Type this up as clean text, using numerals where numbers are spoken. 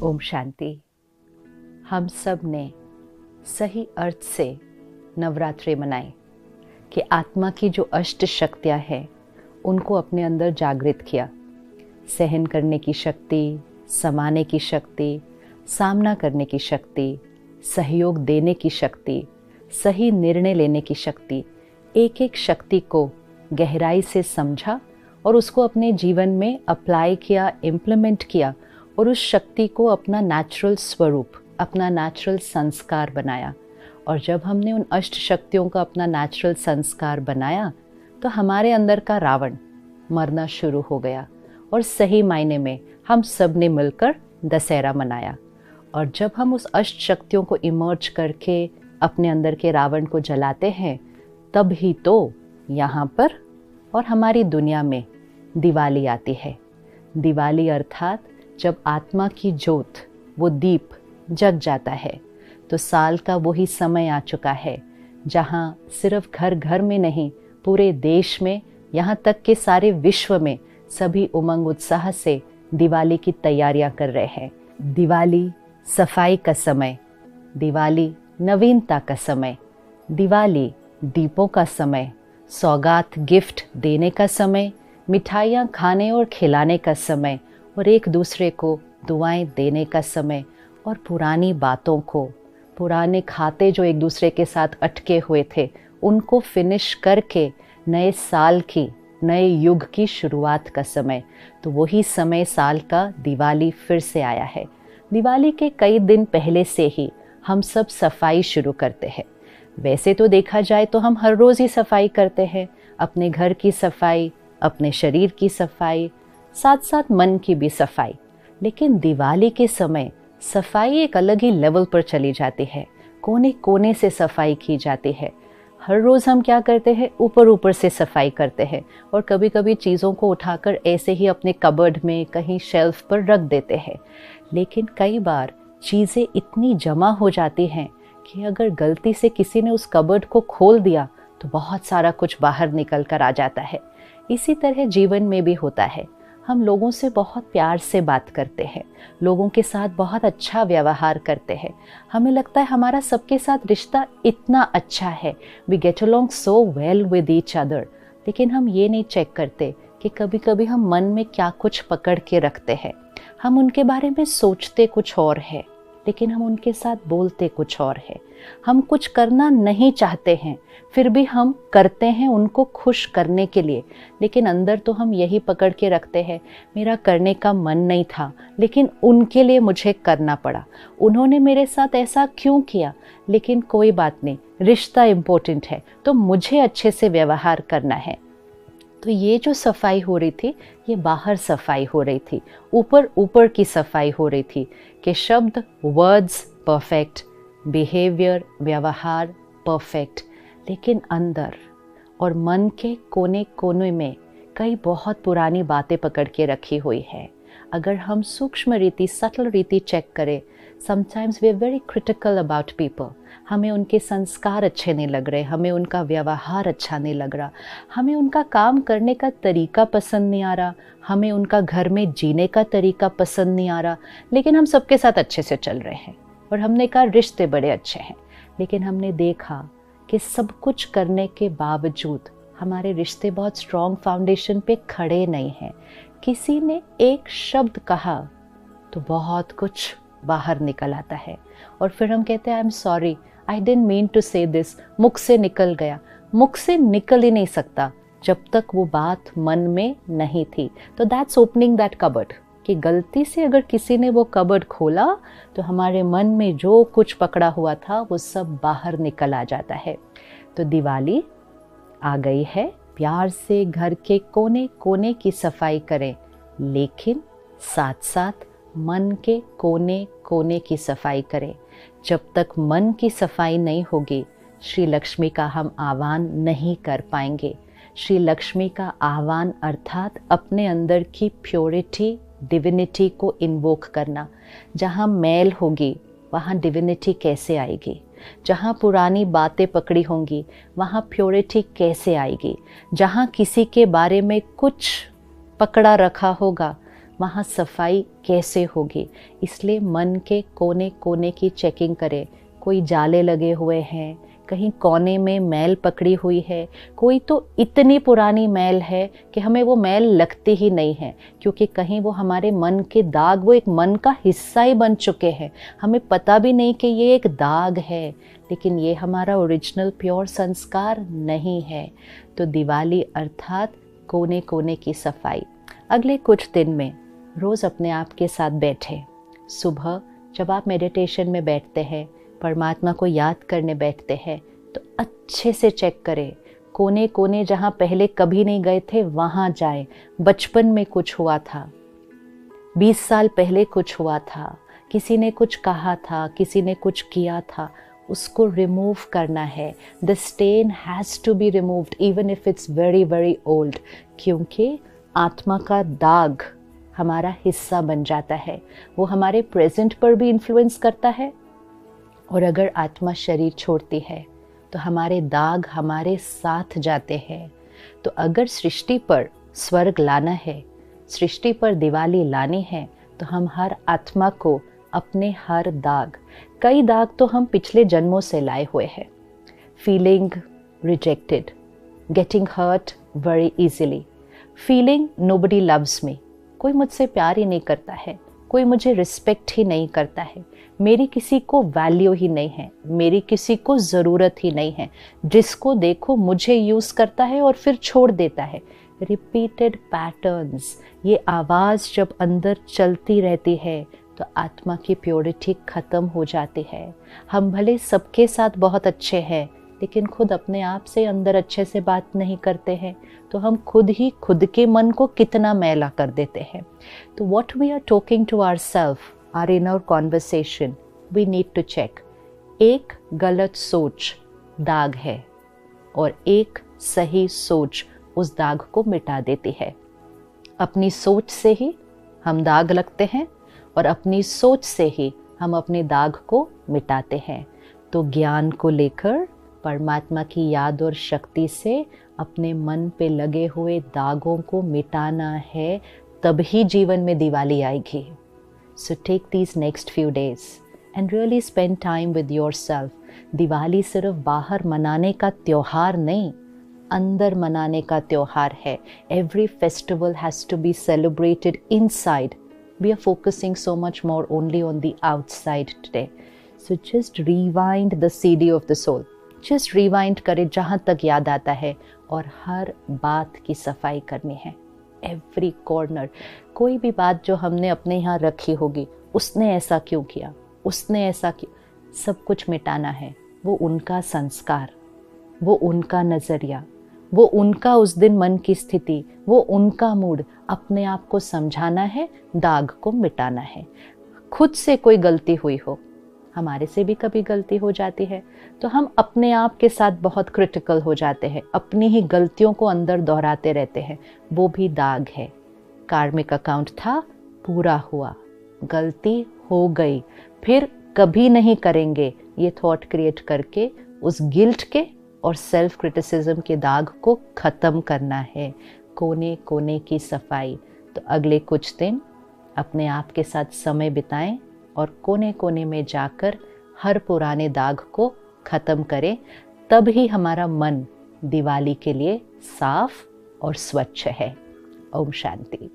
ओम शांति। हम सब ने सही अर्थ से नवरात्रि मनाई कि आत्मा की जो अष्ट शक्तियाँ हैं उनको अपने अंदर जागृत किया। सहन करने की शक्ति, समाने की शक्ति, सामना करने की शक्ति, सहयोग देने की शक्ति, सही निर्णय लेने की शक्ति, एक एक शक्ति को गहराई से समझा और उसको अपने जीवन में अप्लाई किया, इम्प्लीमेंट किया और उस शक्ति को अपना नेचुरल स्वरूप, अपना नेचुरल संस्कार बनाया। और जब हमने उन अष्ट शक्तियों का अपना नेचुरल संस्कार बनाया तो हमारे अंदर का रावण मरना शुरू हो गया और सही मायने में हम सब ने मिलकर दशहरा मनाया। और जब हम उस अष्ट शक्तियों को इमर्ज करके अपने अंदर के रावण को जलाते हैं, तब ही तो यहाँ पर और हमारी दुनिया में दिवाली आती है। दिवाली अर्थात जब आत्मा की ज्योत, वो दीप जग जाता है, तो साल का वही समय आ चुका है जहाँ सिर्फ घर घर में नहीं, पूरे देश में, यहाँ तक कि सारे विश्व में सभी उमंग उत्साह से दिवाली की तैयारियां कर रहे हैं। दिवाली सफाई का समय, दिवाली नवीनता का समय, दिवाली दीपों का समय, सौगात गिफ्ट देने का समय, मिठाइयाँ खाने और खिलाने का समय और एक दूसरे को दुआएं देने का समय और पुरानी बातों को, पुराने खाते जो एक दूसरे के साथ अटके हुए थे, उनको फिनिश करके नए साल की, नए युग की शुरुआत का समय। तो वही समय साल का दिवाली फिर से आया है। दिवाली के कई दिन पहले से ही हम सब सफाई शुरू करते हैं। वैसे तो देखा जाए तो हम हर रोज़ ही सफाई करते हैं, अपने घर की सफाई, अपने शरीर की सफाई, साथ साथ मन की भी सफाई। लेकिन दिवाली के समय सफाई एक अलग ही लेवल पर चली जाती है। कोने कोने से सफाई की जाती है। हर रोज़ हम क्या करते हैं, ऊपर ऊपर से सफाई करते हैं और कभी कभी चीज़ों को उठाकर ऐसे ही अपने कबर्ड में कहीं शेल्फ पर रख देते हैं। लेकिन कई बार चीज़ें इतनी जमा हो जाती हैं कि अगर गलती से किसी ने उस कबर्ड को खोल दिया तो बहुत सारा कुछ बाहर निकल कर आ जाता है। इसी तरह जीवन में भी होता है। हम लोगों से बहुत प्यार से बात करते हैं, लोगों के साथ बहुत अच्छा व्यवहार करते हैं। हमें लगता है हमारा सबके साथ रिश्ता इतना अच्छा है, we get along so well with each other. लेकिन हम ये नहीं चेक करते कि कभी कभी हम मन में क्या कुछ पकड़ के रखते हैं। हम उनके बारे में सोचते कुछ और है, लेकिन हम उनके साथ बोलते कुछ और है। हम कुछ करना नहीं चाहते हैं, फिर भी हम करते हैं उनको खुश करने के लिए। लेकिन अंदर तो हम यही पकड़ के रखते हैं, मेरा करने का मन नहीं था, लेकिन उनके लिए मुझे करना पड़ा। उन्होंने मेरे साथ ऐसा क्यों किया? लेकिन कोई बात नहीं, रिश्ता इम्पोर्टेंट है, तो मुझे अच्छे से व्यवहार करना है। तो ये जो सफाई हो रही थी, ये बाहर सफाई हो रही थी, ऊपर ऊपर की सफाई हो रही थी कि शब्द, वर्ड्स परफेक्ट, बिहेवियर, व्यवहार परफेक्ट, लेकिन अंदर और मन के कोने कोने में कई बहुत पुरानी बातें पकड़ के रखी हुई है। अगर हम सूक्ष्म रीति, सटल रीति चेक करें, sometimes we are very critical about people. हमें उनके संस्कार अच्छे नहीं लग रहे, हमें उनका व्यवहार अच्छा नहीं लग रहा, हमें उनका काम करने का तरीका पसंद नहीं आ रहा, हमें उनका घर में जीने का तरीका पसंद नहीं आ रहा। लेकिन हम सबके साथ अच्छे से चल रहे हैं और हमने कहा रिश्ते बड़े अच्छे हैं। लेकिन हमने देखा कि सब कुछ करने के बावजूद हमारे रिश्ते बहुत स्ट्रॉन्ग फाउंडेशन पे खड़े नहीं हैं। किसी ने एक शब्द कहा तो बहुत कुछ बाहर निकल आता है और फिर हम कहते हैं I am sorry, I didn't mean to say this, मुख से निकल गया। मुख से निकल ही नहीं सकता जब तक वो बात मन में नहीं थी। तो दैट्स ओपनिंग दैट कबर्ड, कि गलती से अगर किसी ने वो कबर्ड खोला तो हमारे मन में जो कुछ पकड़ा हुआ था वो सब बाहर निकल आ जाता है। तो दिवाली आ गई है, प्यार से घर के कोने कोने की सफाई करें, लेकिन साथ साथ मन के कोने कोने की सफाई करें। जब तक मन की सफाई नहीं होगी, श्री लक्ष्मी का हम आह्वान नहीं कर पाएंगे। श्री लक्ष्मी का आह्वान अर्थात अपने अंदर की प्योरिटी, डिविनिटी को इन्वोक करना। जहाँ मैल होगी वहाँ डिविनिटी कैसे आएगी? जहाँ पुरानी बातें पकड़ी होंगी वहाँ प्योरिटी कैसे आएगी? जहाँ किसी के बारे में कुछ पकड़ा रखा होगा वहाँ सफाई कैसे होगी। इसलिए मन के कोने कोने की चेकिंग करें। कोई जाले लगे हुए हैं, कहीं कोने में मैल पकड़ी हुई है, कोई तो इतनी पुरानी मैल है कि हमें वो मैल लगती ही नहीं है, क्योंकि कहीं वो हमारे मन के दाग, वो एक मन का हिस्सा ही बन चुके हैं। हमें पता भी नहीं कि ये एक दाग है, लेकिन ये हमारा ओरिजिनल प्योर संस्कार नहीं है। तो दिवाली अर्थात कोने कोने की सफाई। अगले कुछ दिन में रोज़ अपने आप के साथ बैठे। सुबह जब आप मेडिटेशन में बैठते हैं, परमात्मा को याद करने बैठते हैं, तो अच्छे से चेक करें। कोने कोने जहाँ पहले कभी नहीं गए थे वहाँ जाएं। बचपन में कुछ हुआ था, 20 साल पहले कुछ हुआ था, किसी ने कुछ कहा था, किसी ने कुछ किया था, उसको रिमूव करना है। The stain has to be removed even if it's very very old, क्योंकि आत्मा का दाग हमारा हिस्सा बन जाता है। वो हमारे प्रेजेंट पर भी इन्फ्लुएंस करता है, और अगर आत्मा शरीर छोड़ती है तो हमारे दाग हमारे साथ जाते हैं। तो अगर सृष्टि पर स्वर्ग लाना है, सृष्टि पर दिवाली लानी है, तो हम हर आत्मा को अपने हर दाग, कई दाग तो हम पिछले जन्मों से लाए हुए हैं। Feeling rejected, getting hurt very easily, feeling nobody loves me, कोई मुझसे प्यार ही नहीं करता है, कोई मुझे रिस्पेक्ट ही नहीं करता है, मेरी किसी को वैल्यू ही नहीं है, मेरी किसी को ज़रूरत ही नहीं है, जिसको देखो मुझे यूज़ करता है और फिर छोड़ देता है। रिपीटेड पैटर्न्स, ये आवाज़ जब अंदर चलती रहती है तो आत्मा की प्योरिटी ख़त्म हो जाती है। हम भले सबके साथ बहुत अच्छे हैं, लेकिन खुद अपने आप से अंदर अच्छे से बात नहीं करते हैं, तो हम खुद ही खुद के मन को कितना मैला कर देते हैं। तो what we are talking to ourself, our inner conversation, we need to check. एक गलत सोच दाग है और एक सही सोच उस दाग को मिटा देती है। अपनी सोच से ही हम दाग लगते हैं और अपनी सोच से ही हम अपने दाग को मिटाते हैं। तो ज्ञान को लेकर परमात्मा की याद और शक्ति से अपने मन पे लगे हुए दागों को मिटाना है, तभी जीवन में दिवाली आएगी। So take these next few days and really spend time with yourself. Diwali सिर्फ बाहर मनाने का त्योहार नहीं, अंदर मनाने का त्योहार है। Every festival has to be celebrated inside. We are focusing so much more only on the outside today. So just rewind the CD of the soul. Just rewind करें जहाँ तक याद आता है, और हर बात की सफाई करनी है। Every corner, कोई भी बात जो हमने अपने यहाँ रखी होगी, उसने ऐसा क्यों किया, उसने ऐसा क्यों, सब कुछ मिटाना है। वो उनका संस्कार, वो उनका नज़रिया, वो उनका उस दिन मन की स्थिति, वो उनका मूड, अपने आप को समझाना है, दाग को मिटाना है। खुद से कोई गलती हुई हो, हमारे से भी कभी गलती हो जाती है, तो हम अपने आप के साथ बहुत क्रिटिकल हो जाते हैं, अपनी ही गलतियों को अंदर दोहराते रहते हैं। वो भी दाग है। कार्मिक अकाउंट था, पूरा हुआ, गलती हो गई, फिर कभी नहीं करेंगे, ये थॉट क्रिएट करके उस गिल्ट के और सेल्फ क्रिटिसिज्म के दाग को ख़त्म करना है। कोने कोने की सफाई। तो अगले कुछ दिन अपने आप के साथ समय बिताएं और कोने कोने में जाकर हर पुराने दाग को ख़त्म करें, तब ही हमारा मन दिवाली के लिए साफ और स्वच्छ है। ओम शांति।